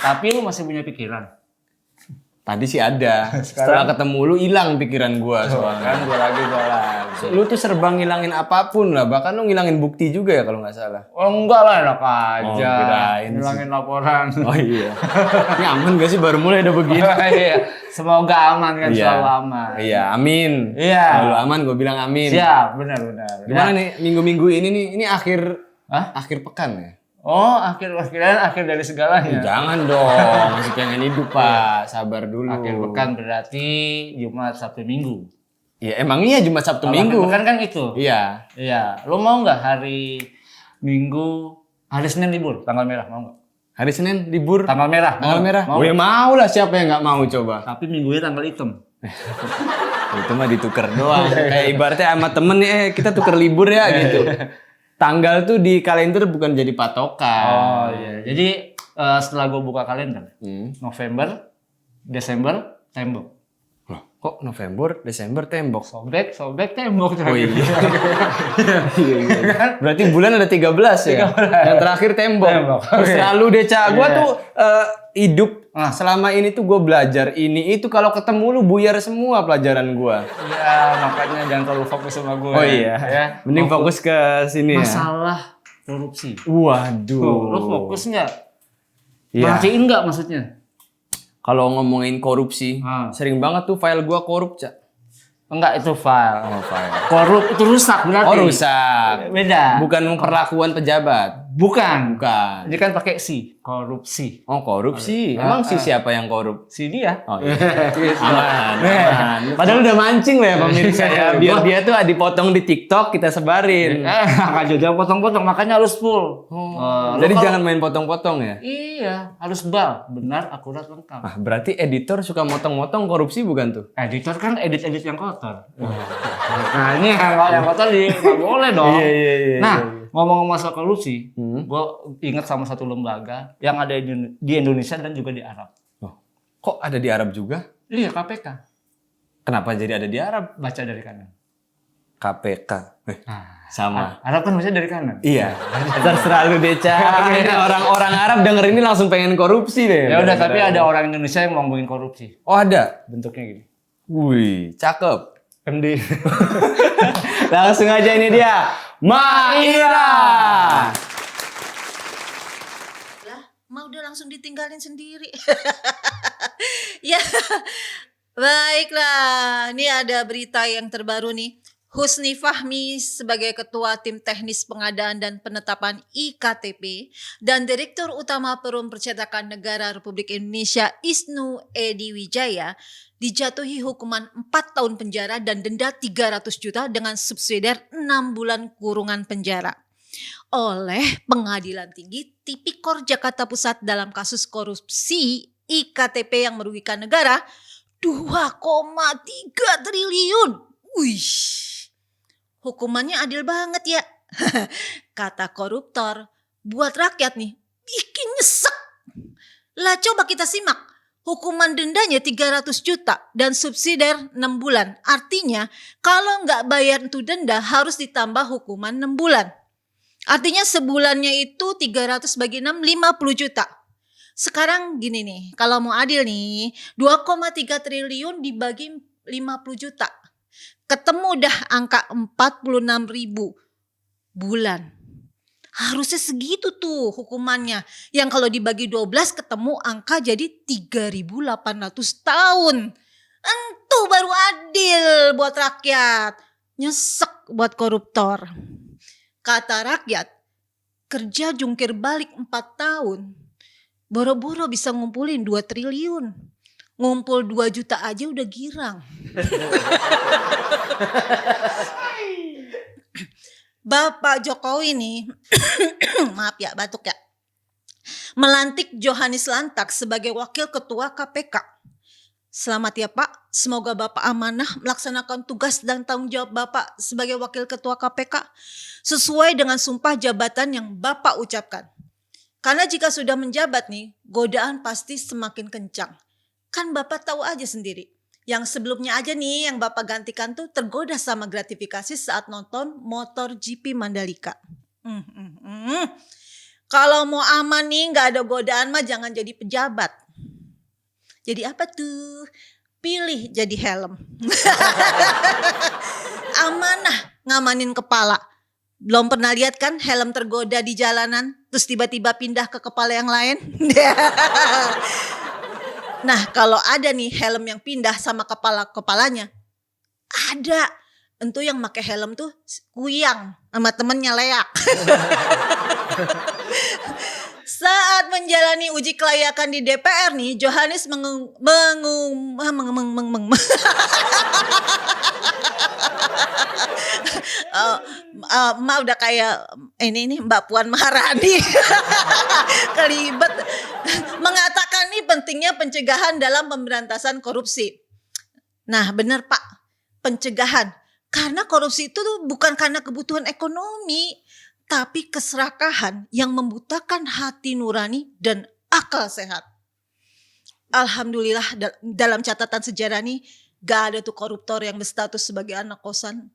Tapi lu masih punya pikiran. Tadi sih ada. Setelah ketemu lu hilang pikiran gua soalnya. Kan gue lagi. Lu tuh serba ngilangin apapun lah. Bahkan lu ngilangin bukti juga ya kalau nggak salah. Oh enggak lah, enak aja. Kirain Hilangin laporan. Oh iya. Ini aman gak sih baru mulai udah begini? Iya. Semoga aman kan, selalu aman. Iya, amin. Iya. Kalau aman gue bilang amin. Siap, benar. Gimana nih minggu-minggu ini nih? Ini akhir pekan ya? Oh, akhir dari segalanya. Jangan dong, masih pengen hidup Pak, sabar dulu. Akhir pekan berarti Jumat, Sabtu, Minggu. Ya emang iya Jumat, Sabtu, Minggu. Akhir pekan kan itu. Iya. Iya. Lo mau nggak hari Minggu, hari Senin libur, tanggal merah mau nggak? Hari Senin libur. Tanggal merah. Tanggal merah. Mau. Oh ya mau lah, siapa yang nggak mau coba. Tapi minggunya tanggal hitam. Itu mah ditukar doang. Kayak ibaratnya sama temen nih, kita tuker libur ya gitu. Tanggal tuh di kalender bukan jadi patokan. Oh iya. Jadi setelah gue buka kalender, November, Desember, tembok. Loh, kok November, Desember tembok? Sobek, tembok. Oh iya. Iya. Berarti bulan ada 13 ya? 13. Yang terakhir tembok. Terus selalu Deca. Gue tuh hidup selama ini tuh gue belajar ini itu kalau ketemu lu buyar semua pelajaran gue. Iya, makanya jangan terlalu fokus sama gue. Oh iya. Ya. Mending fokus ke sini ya. Masalah korupsi. Waduh. Lu fokus nggak? Iya. Perhatiin nggak maksudnya? Kalau ngomongin korupsi, sering banget tuh file gue korup, Cak. Enggak, itu file. Oh, file. Korup itu rusak berarti. Oh, rusak. Beda. Bukan perlakuan pejabat. Bukan. Bukan. Ini kan pakai si, korupsi. Oh, korupsi. Emang si siapa yang korup? Si dia. Oh, iya. Aman. Padahal udah mancing lah ya pemirsa ya. Biar dia tuh dipotong di TikTok kita sebarin. Makanya jangan potong-potong, makanya harus full. Jadi jangan main potong-potong ya? Iya, harus bal. Benar, akurat, lengkap. Ah, berarti editor suka motong-motong korupsi bukan tuh? Editor kan edit-edit yang kotor. Nah ini yang kotor nggak boleh dong. Iya. Nah, ngomong masalah korupsi, gue ingat sama satu lembaga yang ada di Indonesia dan juga di Arab. Oh, kok ada di Arab juga? Iya, KPK. Kenapa jadi ada di Arab? Baca dari kanan. KPK. Sama. Arab kan baca dari kanan. Iya. Terserah lu Deca. Orang-orang Arab denger ini langsung pengen korupsi deh. Ya udah, tapi ada orang Indonesia yang ngomongin korupsi. Oh ada? Bentuknya gini. Wih, cakep. Kendi. Langsung aja ini dia. Maira. Lah, mau udah langsung ditinggalin sendiri. Ya, baiklah. Ini ada berita yang terbaru nih. Husni Fahmi sebagai Ketua Tim Teknis Pengadaan dan Penetapan IKTP dan Direktur Utama Perum Percetakan Negara Republik Indonesia Isnu Edi Wijaya dijatuhi hukuman 4 tahun penjara dan denda 300 juta dengan subsidiar 6 bulan kurungan penjara oleh Pengadilan Tinggi Tipikor Jakarta Pusat dalam kasus korupsi IKTP yang merugikan negara 2,3 triliun. Wih, hukumannya adil banget ya. Kata koruptor, buat rakyat nih, bikin nyesek. Lah coba kita simak. Hukuman dendanya 300 juta dan subsidiar 6 bulan. Artinya kalau nggak bayar itu denda harus ditambah hukuman 6 bulan. Artinya sebulannya itu 300 bagi 6, 50 juta. Sekarang gini nih, kalau mau adil nih, 2,3 triliun dibagi 50 juta. Ketemu dah angka 46.000 bulan. Harusnya segitu tuh hukumannya. Yang kalau dibagi 12 ketemu angka jadi 3.800 tahun. Entuh baru adil buat rakyat. Nyesek buat koruptor. Kata rakyat, kerja jungkir balik 4 tahun. Boro-boro bisa ngumpulin 2 triliun. Ngumpul 2 juta aja udah girang. Bapak Jokowi nih, maaf ya batuk ya, melantik Johannes Lantak sebagai Wakil Ketua KPK. Selamat ya Pak, semoga Bapak amanah melaksanakan tugas dan tanggung jawab Bapak sebagai Wakil Ketua KPK sesuai dengan sumpah jabatan yang Bapak ucapkan. Karena jika sudah menjabat nih, godaan pasti semakin kencang. Kan Bapak tahu aja sendiri. Yang sebelumnya aja nih yang Bapak gantikan tuh tergoda sama gratifikasi saat nonton MotoGP Mandalika. Kalau mau aman nih, nggak ada godaan mah jangan jadi pejabat. Jadi apa tuh? Pilih jadi helm. Amanah ngamanin kepala. Belum pernah lihat kan helm tergoda di jalanan, terus tiba-tiba pindah ke kepala yang lain? Nah, kalau ada nih helm yang pindah sama kepalanya, ada. Tentu yang pakai helm tuh kuyang sama temennya leak. Saat menjalani uji kelayakan di DPR nih, Johannes Emak udah kayak ini Mbak Puan Maharani. Kelibet. Mengatakan nih pentingnya pencegahan dalam pemberantasan korupsi. Nah benar Pak, pencegahan. Karena korupsi itu tuh bukan karena kebutuhan ekonomi, tapi keserakahan yang membutakan hati nurani dan akal sehat. Alhamdulillah dalam catatan sejarah nih gak ada tuh koruptor yang berstatus sebagai anak kosan.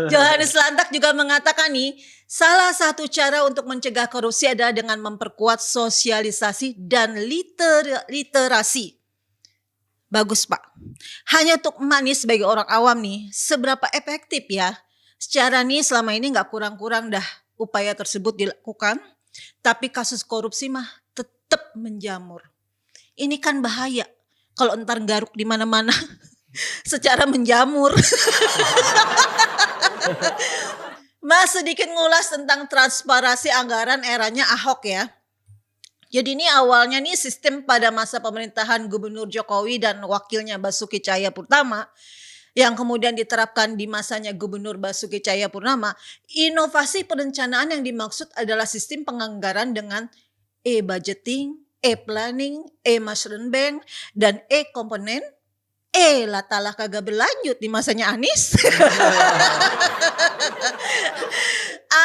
Johannes Lantak juga mengatakan nih, salah satu cara untuk mencegah korupsi adalah dengan memperkuat sosialisasi dan literasi. Bagus Pak. Hanya untuk emak nih sebagai orang awam nih, seberapa efektif ya? Secara nih selama ini gak kurang-kurang dah upaya tersebut dilakukan, tapi kasus korupsi mah tetap menjamur. Ini kan bahaya kalau entar garuk di mana-mana secara menjamur. Mas sedikit ngulas tentang transparansi anggaran eranya Ahok ya. Jadi ini awalnya nih sistem pada masa pemerintahan Gubernur Jokowi dan wakilnya Basuki Cahayapurnama yang kemudian diterapkan di masanya Gubernur Basuki Cahayapurnama. Inovasi perencanaan yang dimaksud adalah sistem penganggaran dengan e-budgeting, e-planning, e-mushroom bank, dan e-komponen. Latalah kagak berlanjut di masanya Anies.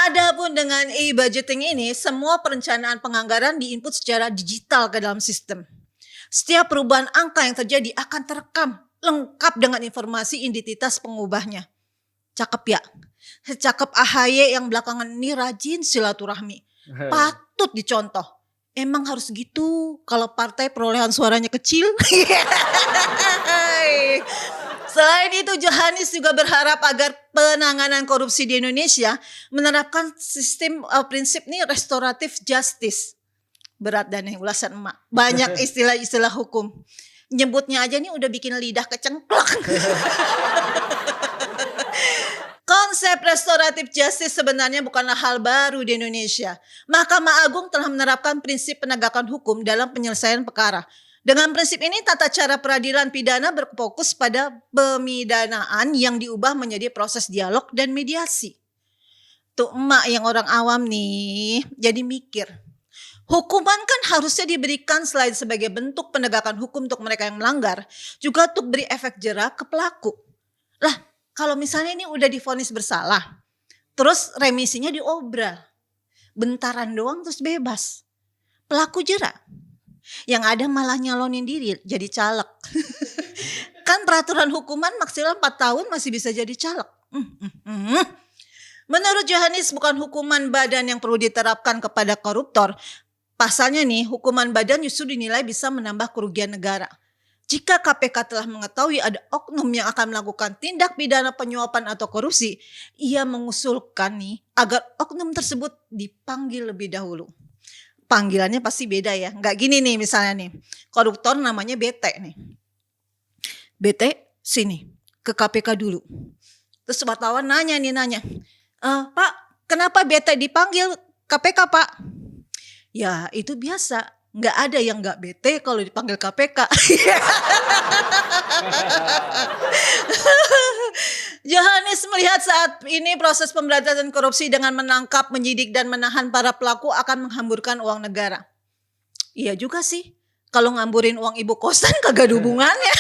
Adapun dengan e-budgeting ini, semua perencanaan penganggaran diinput secara digital ke dalam sistem. Setiap perubahan angka yang terjadi akan terekam lengkap dengan informasi identitas pengubahnya. Cakep ya? Cakep AHY yang belakangan ini rajin silaturahmi. Patut dicontoh. Emang harus gitu kalau partai perolehan suaranya kecil. Selain itu Johannes juga berharap agar penanganan korupsi di Indonesia menerapkan sistem prinsip nih restoratif justice. Berat dan ulasan emak. Banyak istilah-istilah hukum. Nyebutnya aja nih udah bikin lidah kecengklak. Konsep restoratif justice sebenarnya bukanlah hal baru di Indonesia. Mahkamah Agung telah menerapkan prinsip penegakan hukum dalam penyelesaian perkara. Dengan prinsip ini tata cara peradilan pidana berfokus pada pemidanaan yang diubah menjadi proses dialog dan mediasi. Tuh emak yang orang awam nih jadi mikir. Hukuman kan harusnya diberikan selain sebagai bentuk penegakan hukum untuk mereka yang melanggar, juga untuk beri efek jera ke pelaku. Lah, kalau misalnya ini udah divonis bersalah, terus remisinya diobral, bentaran doang terus bebas, pelaku jera. Yang ada malah nyalonin diri jadi caleg. Kan peraturan hukuman maksimal 4 tahun masih bisa jadi caleg. Menurut Johannes bukan hukuman badan yang perlu diterapkan kepada koruptor. Pasalnya nih hukuman badan justru dinilai bisa menambah kerugian negara. Jika KPK telah mengetahui ada oknum yang akan melakukan tindak pidana penyuapan atau korupsi, ia mengusulkan nih agar oknum tersebut dipanggil lebih dahulu. Panggilannya pasti beda ya. Nggak gini nih misalnya nih. Koruptor namanya Bete nih. Bete sini ke KPK dulu. Terus wartawan nanya. Pak kenapa Bete dipanggil KPK Pak? Ya itu biasa. Nggak ada yang nggak bete kalau dipanggil KPK. Johannes melihat saat ini proses pemberantasan korupsi dengan menangkap, menyidik, dan menahan para pelaku akan menghamburkan uang negara. Iya juga sih. Kalau ngamburin uang ibu kosan kagak ada hubungannya.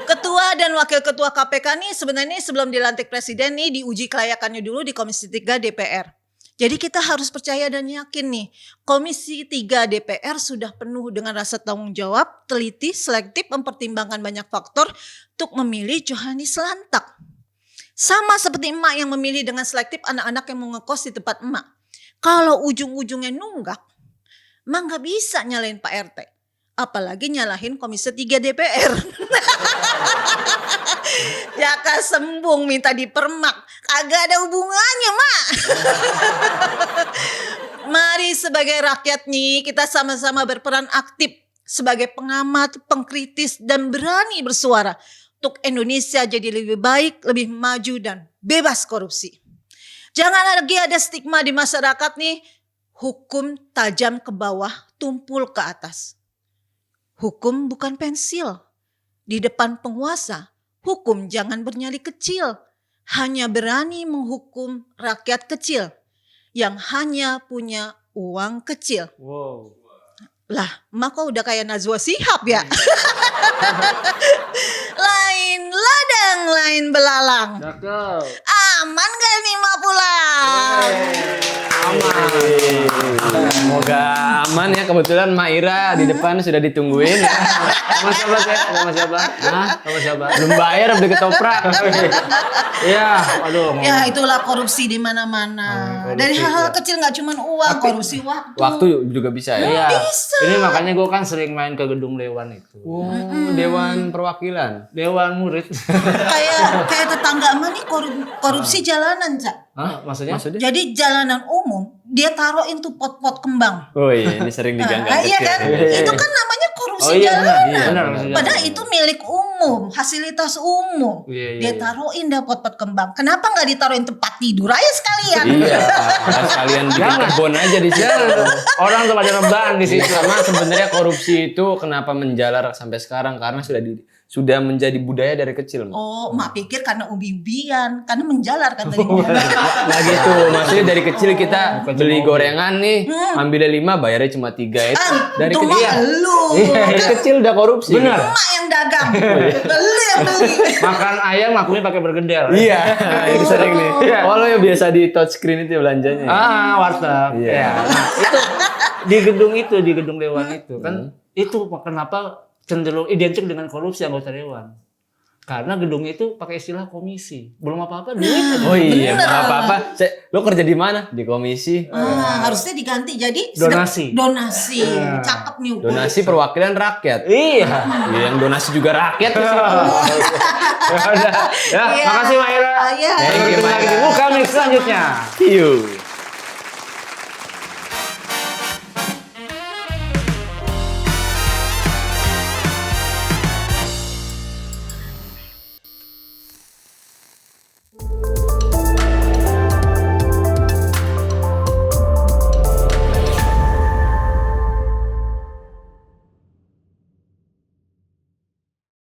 Ketua dan wakil ketua KPK nih sebenarnya sebelum dilantik presiden nih diuji kelayakannya dulu di Komisi 3 DPR. Jadi kita harus percaya dan yakin nih, Komisi 3 DPR sudah penuh dengan rasa tanggung jawab, teliti, selektif, mempertimbangkan banyak faktor untuk memilih Johannes Lantak. Sama seperti emak yang memilih dengan selektif anak-anak yang mau ngekos di tempat emak. Kalau ujung-ujungnya nunggak, emak nggak bisa nyalain Pak RT. Apalagi nyalahin Komisi 3 DPR. Jaka sembung minta dipermak. Kagak ada hubungannya, Mak. Mari sebagai rakyat nih kita sama-sama berperan aktif sebagai pengamat, pengkritis, dan berani bersuara untuk Indonesia jadi lebih baik, lebih maju, dan bebas korupsi. Jangan lagi ada stigma di masyarakat nih, hukum tajam ke bawah, tumpul ke atas. Hukum bukan pensil. Di depan penguasa, hukum jangan bernyali kecil. Hanya berani menghukum rakyat kecil yang hanya punya uang kecil. Wow. Lah, emak kok udah kayak Najwa Shihab ya? Lain ladang, lain belalang. Cakep. Aman gak nih emak pulang? Aman. Semoga aman ya, kebetulan Maira di depan sudah ditungguin ya. Sama siapa sih? Sama siapa? Hah? Sama siapa? Belum bayar udah ketoprak. Iya, aduh. Ya itulah korupsi di mana-mana. Dari hal-hal kecil nggak cuma uang, korupsi waktu. Waktu juga bisa ya. Iya. Bisa. Ini makanya gue kan sering main ke gedung Dewan itu. Oh, Dewan Perwakilan. Dewan murid. kayak tetangga emak nih korupsi jalanan, Cak. Hah? Maksudnya? Jadi jalanan umum dia taruhin tuh pot-pot kembang. Oh iya, ini sering diganggang Iya kecil. kan? Iya. Itu kan namanya korupsi Oh iya, jalanan. benar. Padahal itu milik umum, fasilitas umum. Iya. Dia taruhin dah pot-pot kembang. Kenapa nggak ditaruhin tempat tidur aja sekalian? Iya, sekalian bikin kebun aja di situ. Orang tuh pada rebahan di situ. Sama sebenarnya korupsi itu kenapa menjalar sampai sekarang karena sudah menjadi budaya dari kecil. Oh, mak pikir karena ubi-ubian, karena menjalar kan tadi. Nah gitu, maksudnya dari kecil kita beli gorengan nih, ambilnya 5 bayarnya cuma 3 itu. Dari Itu kecil. mah lu. Dari kecil udah korupsi. Benar. Mak yang dagang. Beli yang beli. Makan ayam ngakunya pakai bergedel. Iya, itu sering nih. Oh lo yang biasa di touchscreen itu belanjanya. Warteg. Iya. Ya. Nah, itu di gedung Dewan itu kan itu kenapa cenderung identik dengan korupsi anggota dewan. Karena gedungnya itu pakai istilah komisi. Belum apa-apa duit aja. Oh iya, apa-apa. Lo kerja di mana? Di komisi. Harusnya diganti jadi Donasi. Donasi. Cakep nih. Donasi perwakilan rakyat. Iya. Iya, yang donasi juga rakyat. Ya, makasih Maira. Iya. Thank you, Sampai ketemu lagi di Muka Mix selanjutnya. See you.